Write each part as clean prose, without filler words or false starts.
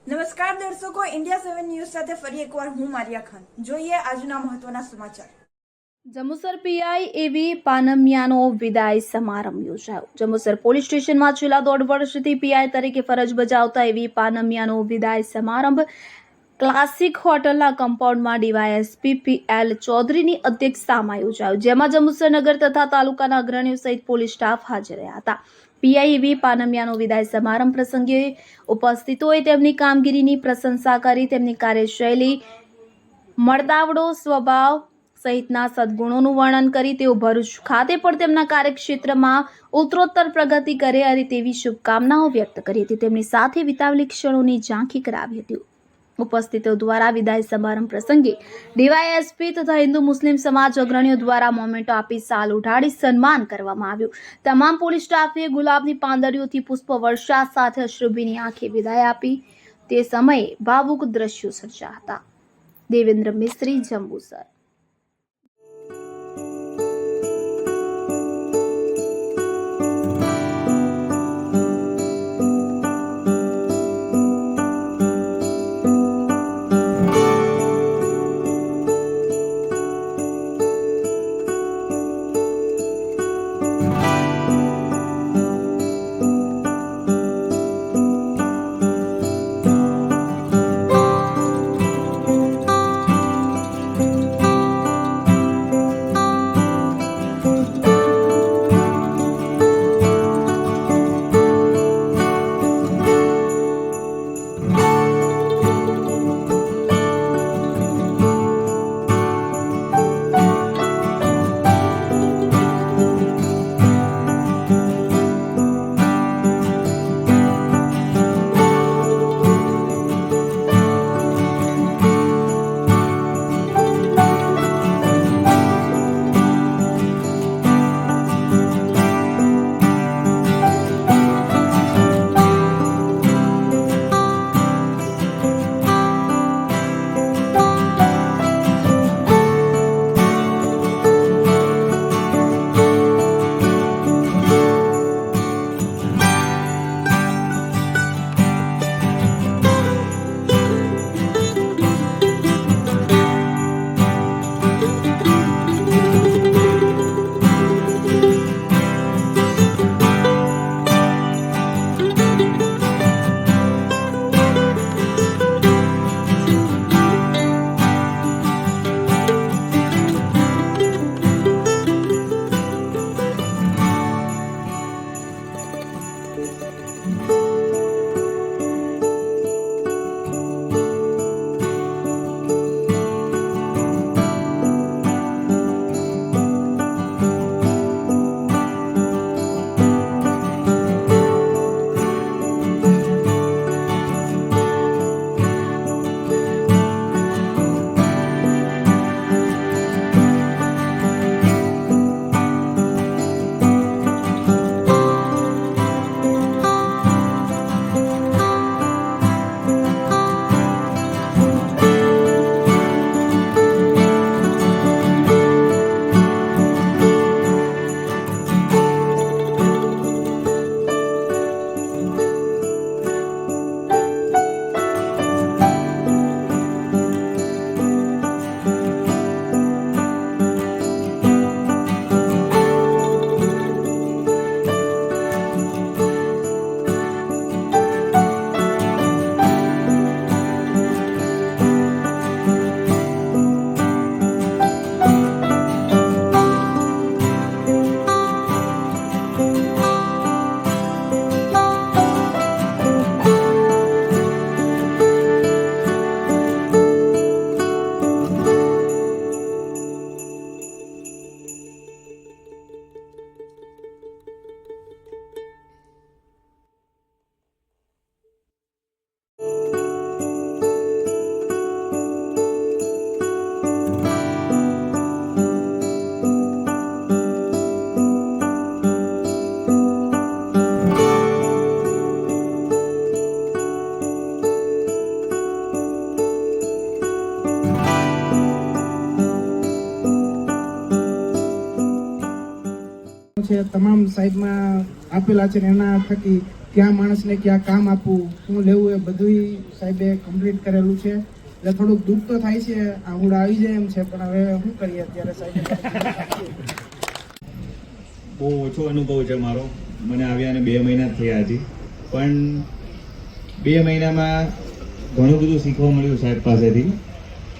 નમસ્કાર દર્શકો, India 7 news સાથે ફરી એકવાર હું મારિયા ખાન. જોઈએ આજના મહત્વના સમાચાર. જંબુસર પીઆઈ એવી પાનમિયાનો વિદાય સમારંભ યોજાયો. જંબુસર પોલીસ સ્ટેશનમાં છેલ્લા 1.5 વર્ષથી પીઆઈ તરીકે ફરજ બજાવતા એવી પાનમિયાનો વિદાય સમારંભ ક્લાસિક હોટલના કમ્પાઉન્ડમાં ડીવાયએસપી પીએલ ચૌધરીની અધ્યક્ષતામાં યોજાયો, જેમાં જંબુસર નગર તથા તાલુકાના અગ્રણીઓ સહિત પોલીસ સ્ટાફ હાજર રહ્યા હતા. પીઆઈ એવી પાનમિયાનો વિદાય સમારંભ પ્રસંગે ઉપસ્થિતોએ તેમની કામગીરીની પ્રશંસા કરી તેમની કાર્યશૈલી, મળદાવડો સ્વભાવ સહિતના સદગુણોનું વર્ણન કરી તેઓ ભરૂચ ખાતે પણ તેમના કાર્યક્ષેત્રમાં ઉત્તરોત્તર પ્રગતિ કરે અને તેવી શુભકામનાઓ વ્યક્ત કરી હતી. તેમની સાથે વિતાવેલી ક્ષણોની ઝાંખી કરાવી હતી. ઉપસ્થિતો દ્વારા વિદાય સમારંભ પ્રસંગે ડીવાયએસપી તથા હિન્દુ મુસ્લિમ સમાજ અગ્રણીઓ દ્વારા મોમેન્ટો આપી સાલ ઉઢાડી સન્માન કરવામાં આવ્યું. તમામ પોલીસ સ્ટાફે ગુલાબની પાંદડીઓથી પુષ્પવર્ષા સાથે અશ્રુભીની આંખે વિદાય આપી. તે સમયે ભાવુક દ્રશ્યો સર્જાયા હતા. દેવેન્દ્ર મિસ્ત્રી, જંબુસર. છે તમામ સાહેબમાં આપેલા છે એના થકી ક્યાં માણસને ક્યાં કામ આપવું, શું લેવું, એ બધું સાહેબે કમ્પ્લીટ કરેલું છે. એટલે થોડુંક દુઃખ તો થાય છે, આહુડ આવી જાય એમ છે, પણ હવે શું કરીએ, અત્યારે સાહેબ બહુ ઓછો અનુભવ છે મારો. મને આવ્યાને 2 મહિના જ થયા હજી, પણ 2 મહિનામાં ઘણું બધું શીખવા મળ્યું સાહેબ પાસેથી.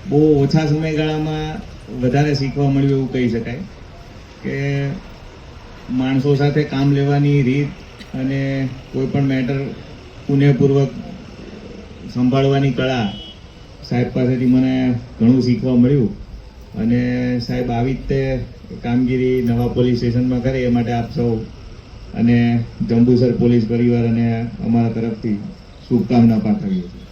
બહુ ઓછા સમયગાળામાં વધારે શીખવા મળ્યું એવું કહી શકાય કે માણસો સાથે કામ લેવાની રીત અને કોઈ પણ મેટર પુણ્યપૂર્વક સંભાળવાની કળા સાહેબ પાસેથી મને ઘણું શીખવા મળ્યું. અને સાહેબ આવી રીતે કામગીરી નવા પોલીસ સ્ટેશનમાં કરે એ માટે આપ સૌ અને જંબુસર પોલીસ પરિવાર અને અમારા તરફથી શુભકામના પાઠવીએ છીએ.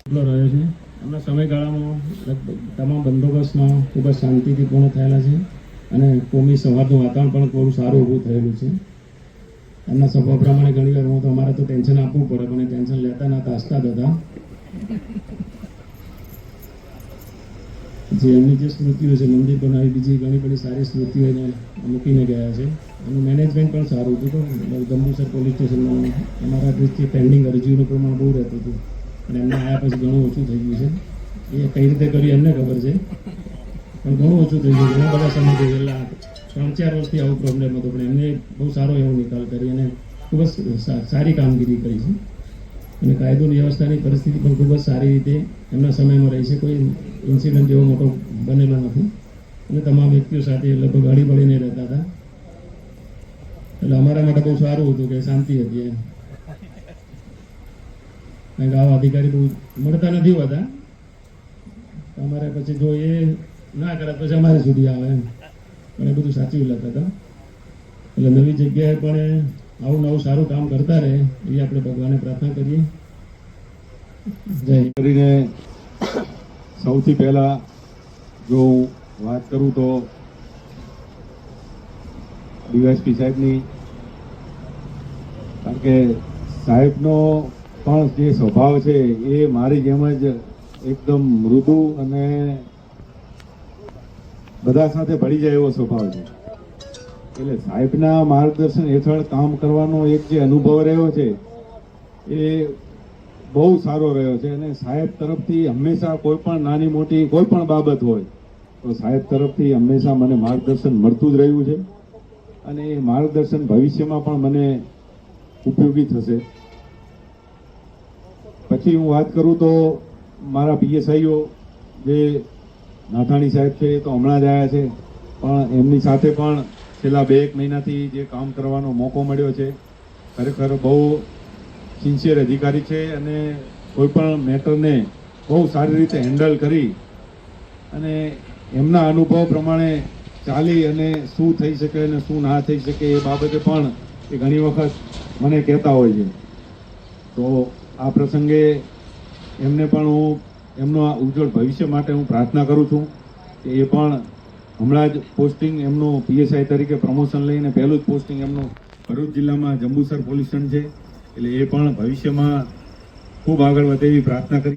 એટલો રહ્યો છે. હમણાં સમયગાળામાં લગભગ તમામ બંદોબસ્તમાં ખૂબ જ શાંતિથી પૂર્ણ થયેલા છે અને કોમી સંવાદનું વાતાવરણ પણ થોડું સારું ઊભું થયેલું છે. એમના સ્વભાવ પ્રમાણે ઘણી વાર હું તો અમારે તો ટેન્શન આપવું પડે, પણ એ ટેન્શન લેતા નહોતા, હસતા જ હતા. જે એમની જે સ્મૃતિઓ છે, મંદિર બનાવી, બીજી ઘણી બધી સારી સ્મૃતિઓને મૂકીને ગયા છે. એનું મેનેજમેન્ટ પણ સારું હતું. તો જંબુસર પોલીસ સ્ટેશનમાં અમારા દૃષ્ટિએ પેન્ડિંગ અરજીઓનું પ્રમાણ બહુ રહેતું હતું અને એમને આવ્યા પછી ઘણું ઓછું થઈ ગયું છે. એ કઈ રીતે કર્યું એમને ખબર છે, પણ ઘણું ઓછું થઈ ગયું. ઘણા બધા સમયથી છેલ્લા 3-4 વર્ષથી આવો પ્રોબ્લેમ હતો, પણ એમને બહુ સારો એવો નિકાલ કરી અને ખૂબ જ સારી કામગીરી કરી છે. અને કાયદો વ્યવસ્થાની પરિસ્થિતિ પણ ખૂબ જ સારી રીતે એમના સમયમાં રહી છે. કોઈ ઇન્સિડન્ટ એવો મોટો બનેલો નથી અને તમામ વ્યક્તિઓ સાથે લગભગ હળી મળીને રહેતા હતા. એટલે અમારા માટે બહુ સારું હતું કે શાંતિ હતી એમ. કારણ કે આવા અધિકારી બહુ મળતા નથી હોતા. અમારે પછી જો એ ના કરે પછી અમારે સુધી આવે એમ, પણ એ બધું સાચવી લેતા હતા. એટલે નવી જગ્યાએ પણ આવું નવું સારું કામ કરતા રહે એ આપણે ભગવાનને પ્રાર્થના કરીએ. જય કરીને સૌથી પહેલા જો વાત કરું તો ડીવાયએસપી સાહેબની, કારણ કે સાહેબનો પણ જે સ્વભાવ છે એ મારી જેમ જ એકદમ મૃદુ અને બધા સાથે ભળી જાય એવો સ્વભાવ છે. એટલે સાહેબના માર્ગદર્શન હેઠળ કામ કરવાનો એક જે અનુભવ રહ્યો છે એ બહુ સારો રહ્યો છે. અને સાહેબ તરફથી હંમેશા કોઈ પણ નાની મોટી કોઈ પણ બાબત હોય તો સાહેબ તરફથી હંમેશા મને માર્ગદર્શન મળતું જ રહ્યું છે અને એ માર્ગદર્શન ભવિષ્યમાં પણ મને ઉપયોગી થશે. પછી હું વાત કરું તો મારા પીએસઆઈઓ જે નાથાણી સાહેબ છે એ તો હમણાં જ આવ્યા છે, પણ એમની સાથે પણ છેલ્લા 2-1 મહિનાથી જે કામ કરવાનો મોકો મળ્યો છે, ખરેખર બહુ સિન્સિયર અધિકારી છે અને કોઈ પણ મેટરને બહુ સારી રીતે હેન્ડલ કરી અને એમના અનુભવ પ્રમાણે ચાલી અને શું થઈ શકે અને શું ના થઈ શકે એ બાબતે પણ એ ઘણી વખત મને કહેતા હોય છે. તો આ પ્રસંગે એમને પણ હું એમનો ઉજ્જવળ ભવિષ્ય માટે હું પ્રાર્થના કરું છું કે એ પણ હમણાં જ પોસ્ટિંગ એમનું પીએસઆઈ તરીકે પ્રમોશન લઈને પહેલું જ પોસ્ટિંગ એમનું ભરૂચ જિલ્લામાં જંબુસર પોલીસ સ્ટેશન છે, એટલે એ પણ ભવિષ્યમાં ખૂબ આગળ વધે એવી પ્રાર્થના કરી.